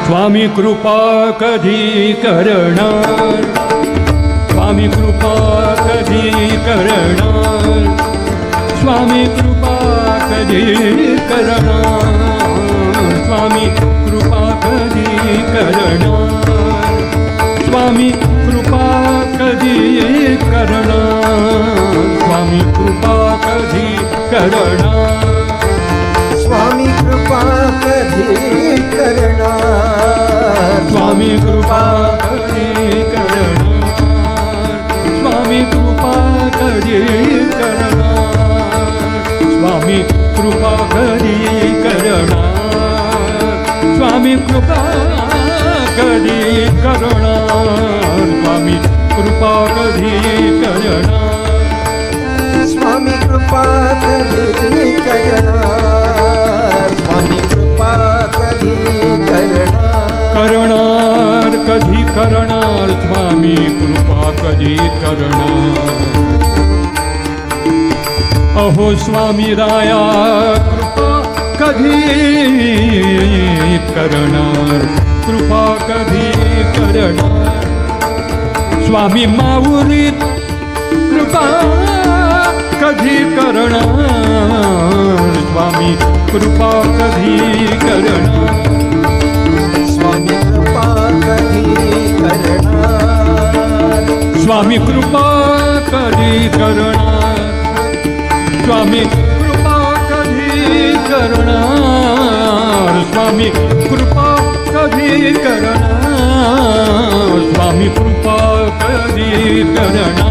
स्वामी कृपा कधी करणार, स्वामी कृपा कधी करणार, स्वामी कृपा कधी करणार, स्वामी कृपा कधी करणार, स्वामी कृपा कधी करणार, स्वामी कृपा कधी करणार, स्वामी कृपा कधी करणार, स्वामी कृपा कधी करणार, स्वामी कृपा कधी करणार, स्वामी कृपा कधी करणार, स्वामी कृपा कधी करणार, स्वामी कृपा कधी करणार, स्वामी कृपा कधी करणार, स्वामी कृपा कधी करणार, करणार कधी करणार, स्वामी कृपा कधी करणार. अहो स्वामी राया कृपा कधी करणार, कृपा कधी करणार, स्वामी माऊलीत कृपा कधी करणार, स्वामी कृपा कधी करणार, स्वामी कृपा कधी करणार, स्वामी कृपा कधी करणार, स्वामी कृपा कधी करणार, स्वामी कृपा कधी करणार, स्वामी कृपा कधी करणार.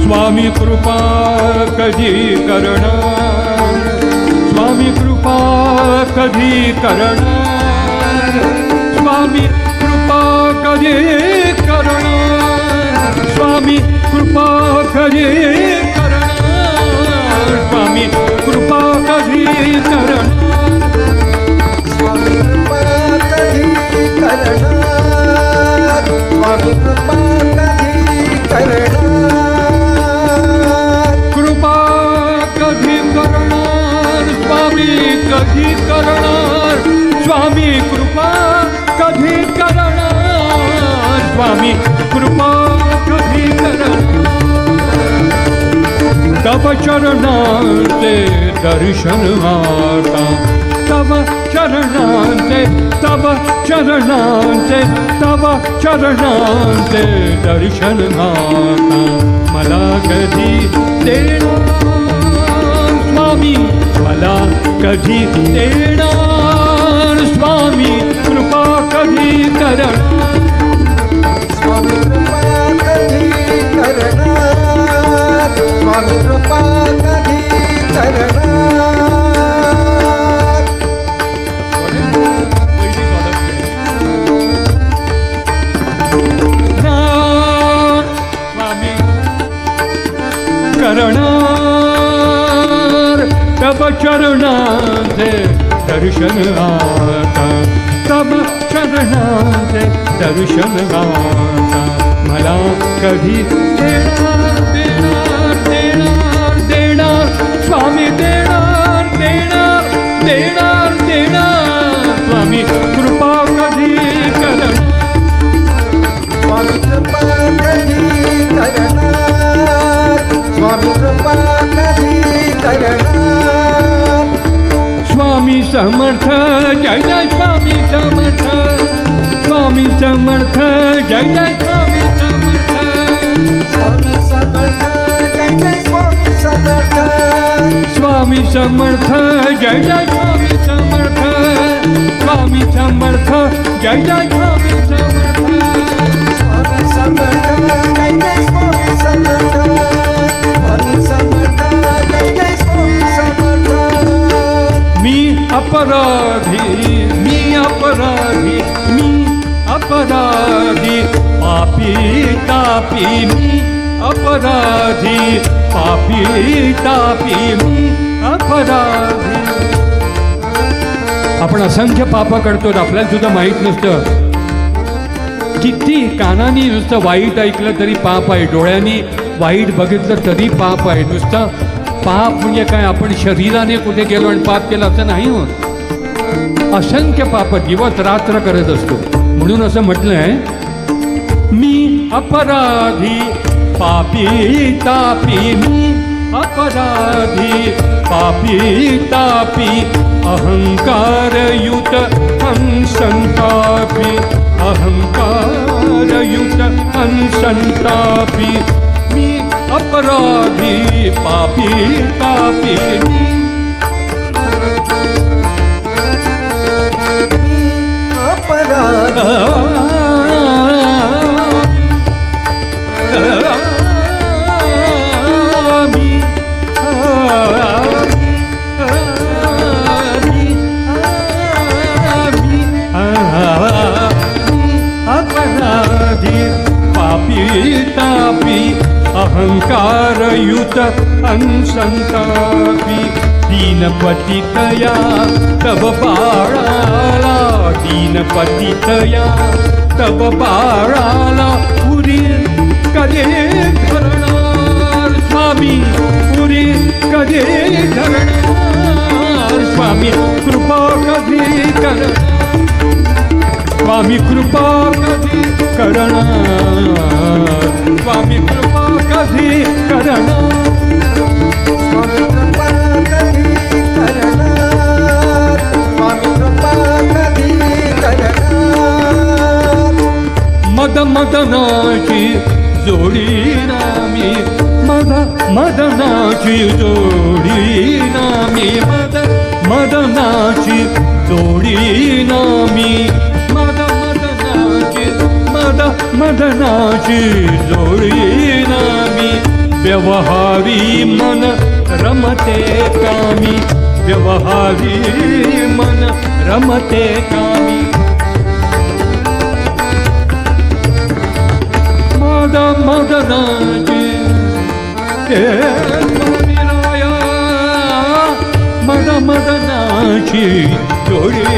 स्वामी कृपा कधी करणार, स्वामी कृपा कधी करणार, स्वामी कृपा कधी करणार, स्वामी कृपा कधी करणार, स्वामी कृपा कधी करणार, स्वामी कृपा कधी करणार, स्वामी कृपा कधी करणार, कृपा कधी करणार, स्वामी कधी करणार, स्वामी कृपा कधी करणार, स्वामी कृपा कधी करणार. तव चरणांचे दर्शन आता, तव चरणांचे, तव चरणांचे, तव चरणांचे दर्शन आता मला कधी देणार, स्वामी मला कधी देणार, स्वामी कृपा कधी करणार, स्वामी कृपा कधी करणार, स्वामी कृपा कधी करणार, स्वामी करणार तब चरणांचे दर्शन आता, तब चरणांचे दर्शन आता मला कधी देणार, देणार, देणार, देणार, स्वामी देणार, देणार, देणार, देणार, स्वामी कृपा कधी करणार, स्वामी कृपा कधी करणार, स्वामी कृपा कधी करणार, स्वामी समर्थ जय जय स्वामी समर्थ, स्वामी समर्थ जय जय स्वामी समर्थ, स्वामी समर्थ जय जय स्वामी समर्थ, स्वामी समर्थ जय जय स्वामी समर्थ, स्वामी समर्थ जय जय स्वामी समर्थ, स्वामी समर्थ जय जय स्वामी समर्थ, स्वामी समर्थ जय जय स्वामी समर्थ. मी अपराधी, मी अपराधी, मी अपराधी, पापी तापी मी अपराधी, पापी तापी मी अपराधी. आपण असंख्य पाप करतो, आपल्याला सुद्धा माहीत नसतं. किती कानाने नुसतं वाईट ऐकलं तरी पाप आहे, डोळ्यांनी वाईट बघितलं तरी पाप आहे. नुसतं पाप म्हणजे काय, आपण शरीराने कुठे गेलो आणि पाप केलं असं नाही होत. असंख्य पाप दिवस रात्र करत असतो. म्हणून असं म्हटलंय, मी अपराधी पापी तापी, मी अपराधी पापी तापी, अहंकारयुत संतापी, अहंकारयुत संतापी, मी अपराधी पापी तापी, अपराधी अहंकारयुत संतापी, दीनपतितया तव बाळाला, दीनपतितया तव बाळाला, पुरी कधी धरणार स्वामी, पुरी कधी धरणार स्वामी, कृपा कधी करणार स्वामी, कृपा कधी करणार स्वामी, कृपा कधी करणार स्वामी, कृपा कधी करणार स्वामी, कृपा कधी करणार. मदनाची जोडी नामी, मदनाची जोडी नामी, मदनाची जोडी नामी, मदनाची जोडी नामी, व्यवहारी मन रमते कामी, व्यवहारी मन रमते कामी, मदनाची स्वामीराया, मदनाची जोडी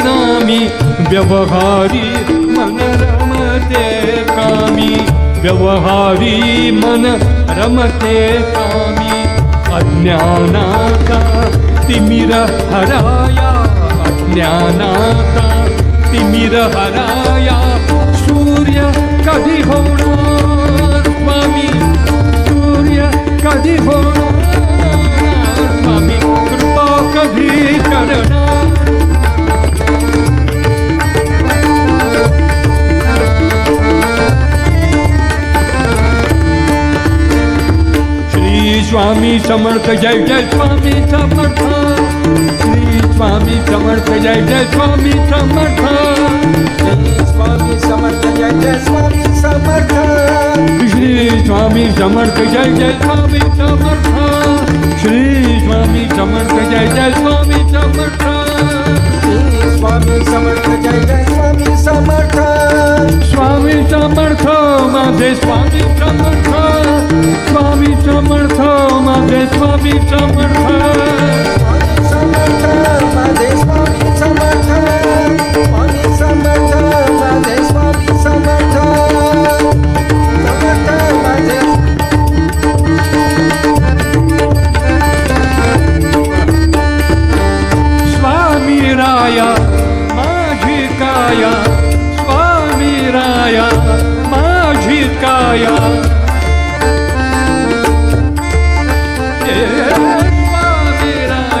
नामी, व्यवहारी मन रमते कामी, व्यवहारी मन रमते कामी, अज्ञानाचा तिमिर हराया, अज्ञानाचा तिमिर हराया, सूर्य कधी होणार स्वामी, सूर्य कधी होणार स्वामी, कृपा कधी करणार स्वामी समर्थ, जय जय स्वामी समर्थ, श्री स्वामी समर्थ, जय जय स्वामी समर्थ, श्री स्वामी समर्थ, जय जय स्वामी समर्थ, श्री स्वामी समर्थ, जय जय स्वामी समर्थ, श्री स्वामी समर्थ, जय जय स्वामी समर्थ, श्री स्वामी समर्थ, जय जय स्वामी समर्थ, स्वामी समर्थ माझे स्वामी समर्थ, स्वामी समर्थ माझे स्वामी समर्थ, समर्थ माझे स्वामी समर्थ, स्वामी समर्थ माझे स्वामी समर्थ, समर्थ माझे स्वामी राया माझी काया, स्वामी राया माझी काया, स्वामी राया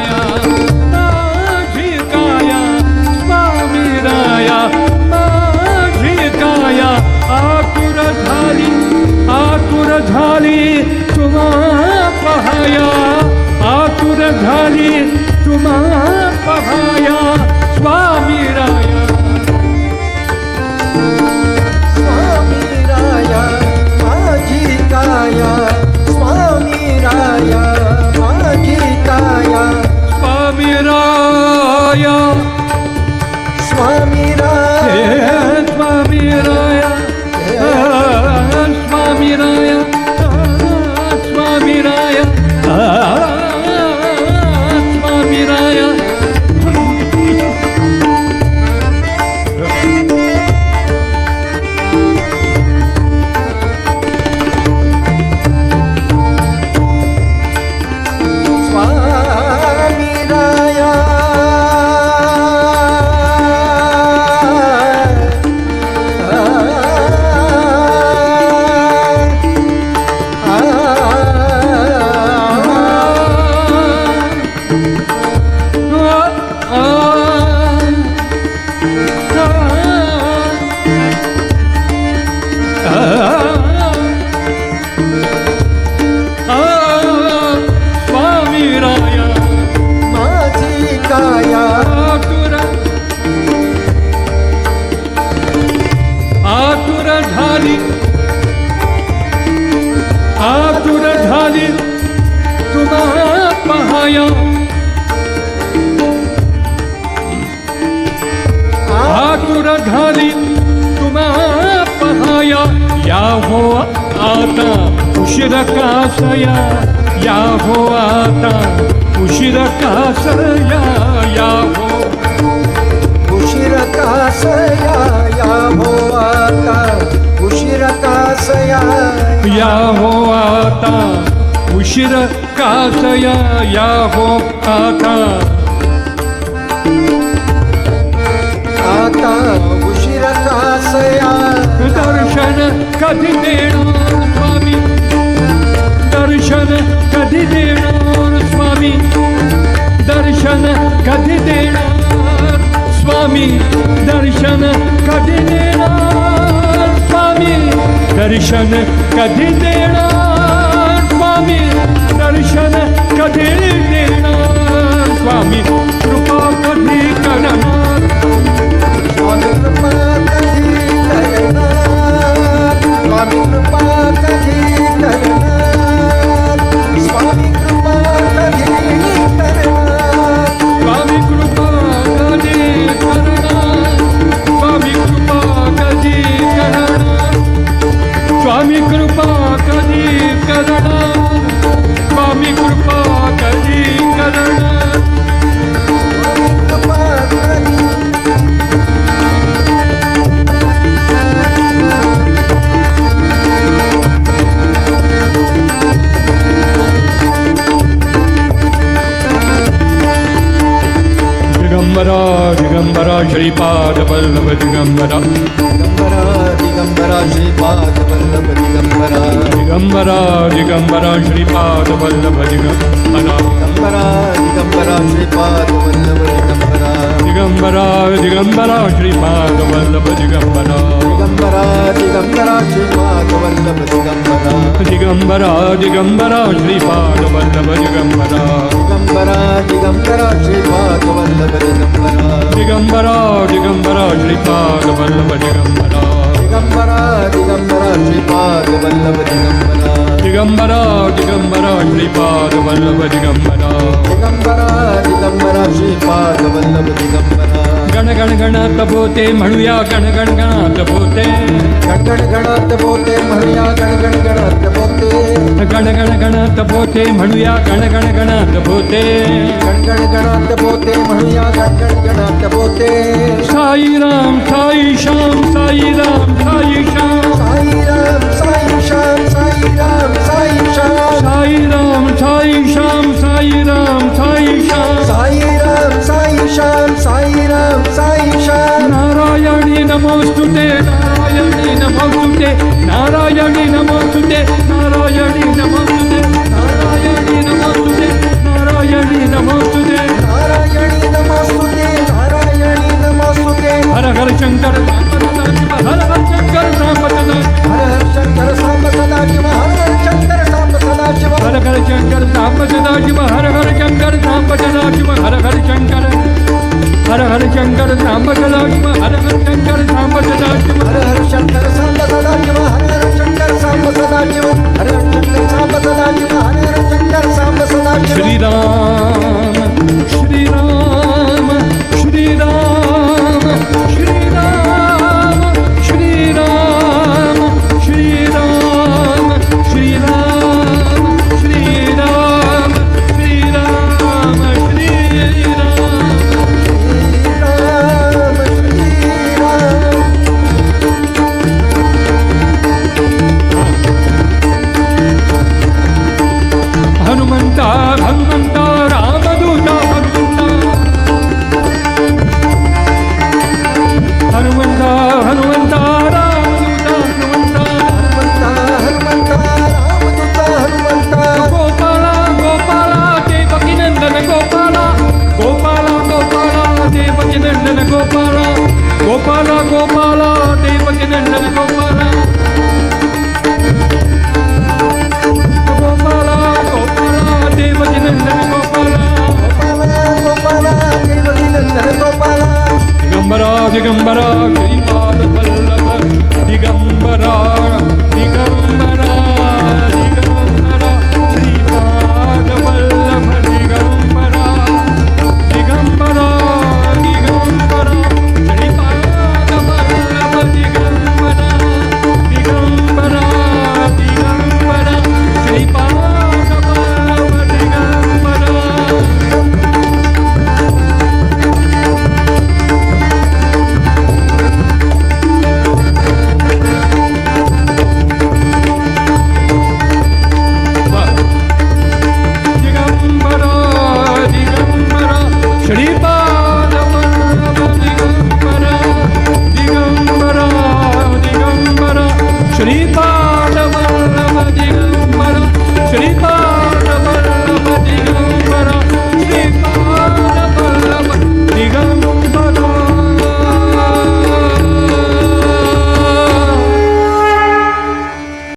उशीर कासया या हो आता उशीर कासया या हो उशीर कासया या हो आता उशीर कासया या हो आता उशीर कासया या हो आता आता उशीर कासया दर्शन कधी देणार स्वामी दर्शन कधी देणार स्वामी दर्शन कधी देणार स्वामी दर्शन कधी देणार स्वामी दर्शन कधी देणार स्वामी दर्शन कधी देणार स्वामी कृपा कधी करणार स्वामी कृपा कधी करणार स्वामी कृपा कधी करणार स्वामी कृपा कधी करणार स्वामी कृपा कधी करणार स्वामी कृपा कधी करणार स्वामी कृपा कधी करणार स्वामी कृपा कधी करणार कृपा कधी दिगंबरा दिगंबरा श्रीपाद वल्लभ दिगंबरा दिगंबरा दिगंबरा श्रीपाद वल्लभ दिगंबरा दिगंबरा दिगंबरा श्रीपाद वल्लभ दिगंबरा दिगंबरा दिगंबरा श्रीपाद वल्लभ दिगंबरा दिगंबरा दिगंबरा श्रीपाद वल्लभ दिगंबरा दिगंबरा दिगंबरा श्रीपाद वल्लभ दिगंबरा दिगंबरा दिगंबरा श्रीपाद वल्लभ दिगंबरा दिगंबरा दिगंबरा श्रीपाद वल्लभ दिगंबरा दिगंबरा दिगंबरा श्रीपाद वल्लभ दिगंबरा दिगंबरा दिगंबरा श्रीपाद वल्लभ दिगंबरा दिगंबरा दिगंबरा श्रीपाद वल्लभ दिगंबरा दिगंबरा दिगंबरा श्रीपाद वल्लभ दिगंबरा गण गण गणात बोते म्हणूया गण गण गणात बोते गणगण गणात बोते म्हणूया गणगण गणात बोते गण गण गणात बोते म्हणूया गण गण गणात बोते गणगण गणात बोते म्हणूया गणगण गणात बोते साईराम साई श्याम साईराम साई श्याम साईराम साई श्याम साईराम साई श्याम साईराम साई श्याम साईराम साई श्याम साईराम साई श्याम साईराम साई श्याम नारायणी नमोस्तुते नारायणी नमोस्तुते नारायणी नमोस्तुते नारायणी नमोस्तुते नारायणी नमोस्तुते नारायणी नमोस्तुते नारायणी नमोस्तुते नारायणी नमोस्तुते हर हर शंकर हर हर शंकर राम हर हर शंकर सांब सदा शिव हर हर शंकर सांब सदा शिव हर हर शंकर राम सदा शिव हर हर शंकर राम सदा शिव हर हर शंकर हर हर शंकर राम सदा शिव हर हर शंकर राम सदा शिव हर हर शंकर सांब सदा शिव हर हर शंकर सांब सदा शिव हर हर शंकर सांब सदा शिव हर हर शंकर सांब सदा शिव श्रीराम श्रीराम श्रीराम श्रीराम श्रीराम श्रीराम श्रीराम श्रीराम श्रीराम श्रीराम राम श्रीराम हनुमंता